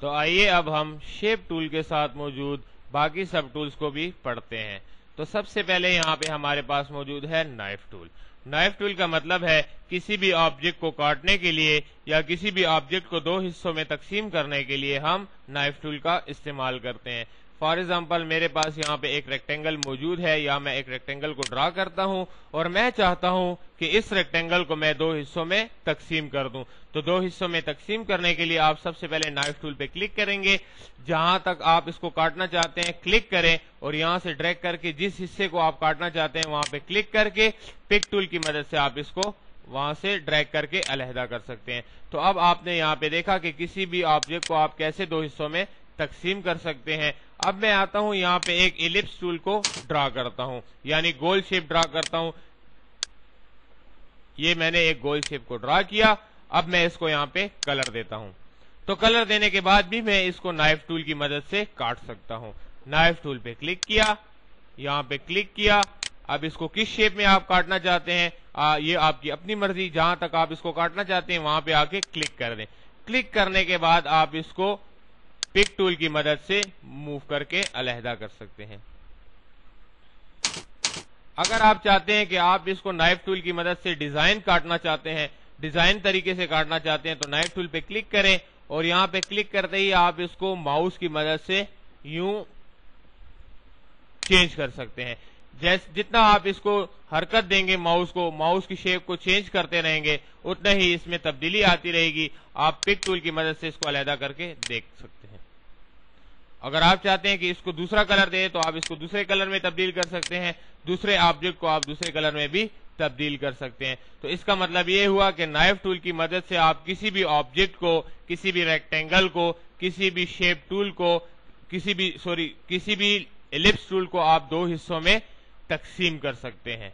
تو آئیے اب ہم شیپ ٹول کے ساتھ موجود باقی سب ٹولز کو بھی پڑھتے ہیں۔ تو سب سے پہلے یہاں پہ ہمارے پاس موجود ہے نائف ٹول۔ نائف ٹول کا مطلب ہے کسی بھی آبجیکٹ کو کاٹنے کے لیے یا کسی بھی آبجیکٹ کو دو حصوں میں تقسیم کرنے کے لیے ہم نائف ٹول کا استعمال کرتے ہیں۔ فار ایگزامپل میرے پاس یہاں پہ ایک ریکٹینگل موجود ہے یا میں ایک ریکٹینگل کو ڈرا کرتا ہوں اور میں چاہتا ہوں کہ اس ریکٹینگل کو میں دو حصوں میں تقسیم کر دوں۔ تو دو حصوں میں تقسیم کرنے کے لیے آپ سب سے پہلے نائف ٹول پہ کلک کریں گے، جہاں تک آپ اس کو کاٹنا چاہتے ہیں کلک کریں اور یہاں سے ڈریگ کر کے جس حصے کو آپ کاٹنا چاہتے ہیں وہاں پہ کلک کر کے پک ٹول کی مدد سے آپ اس کو وہاں سے ڈریگ کر کے علیحدہ کر سکتے ہیں۔ تو اب آپ نے یہاں پہ دیکھا کہ کسی بھی آبجیکٹ کو آپ کیسے دو حصوں میں تقسیم کر سکتے ہیں۔ اب میں آتا ہوں یہاں پہ ایک ایلپس ٹول کو ڈرا کرتا ہوں، یعنی گول شیپ ڈرا کرتا ہوں۔ یہ میں نے ایک گول شیپ کو ڈرا کیا، اب میں اس کو یہاں پہ کلر دیتا ہوں۔ تو کلر دینے کے بعد بھی میں اس کو نائف ٹول کی مدد سے کاٹ سکتا ہوں۔ نائف ٹول پہ کلک کیا، یہاں پہ کلک کیا، اب اس کو کس شیپ میں آپ کاٹنا چاہتے ہیں یہ آپ کی اپنی مرضی، جہاں تک آپ اس کو کاٹنا چاہتے ہیں وہاں پہ آ کے کلک کر دیں۔ کلک کرنے کے بعد آپ اس کو پک ٹول کی مدد سے موو کر کے علیحدہ کر سکتے ہیں۔ اگر آپ چاہتے ہیں کہ آپ اس کو نائف ٹول کی مدد سے ڈیزائن کاٹنا چاہتے ہیں، ڈیزائن طریقے سے کاٹنا چاہتے ہیں، تو نائف ٹول پہ کلک کریں اور یہاں پہ کلک کرتے ہی آپ اس کو ماؤس کی مدد سے یوں چینج کر سکتے ہیں۔ جتنا آپ اس کو حرکت دیں گے ماؤس کی شیپ کو چینج کرتے رہیں گے اتنا ہی اس میں تبدیلی آتی رہے گی۔ آپ پک ٹول کی مدد سے اس کو علیحدہ کر کے دیکھ سکتے ہیں۔ اگر آپ چاہتے ہیں کہ اس کو دوسرا کلر دے تو آپ اس کو دوسرے کلر میں تبدیل کر سکتے ہیں، دوسرے آبجیکٹ کو آپ دوسرے کلر میں بھی تبدیل کر سکتے ہیں۔ تو اس کا مطلب یہ ہوا کہ نائف ٹول کی مدد سے آپ کسی بھی آبجیکٹ کو، کسی بھی ریکٹینگل کو، کسی بھی شیپ ٹول کو، کسی بھی ایلپس ٹول کو آپ دو حصوں میں تقسیم کر سکتے ہیں۔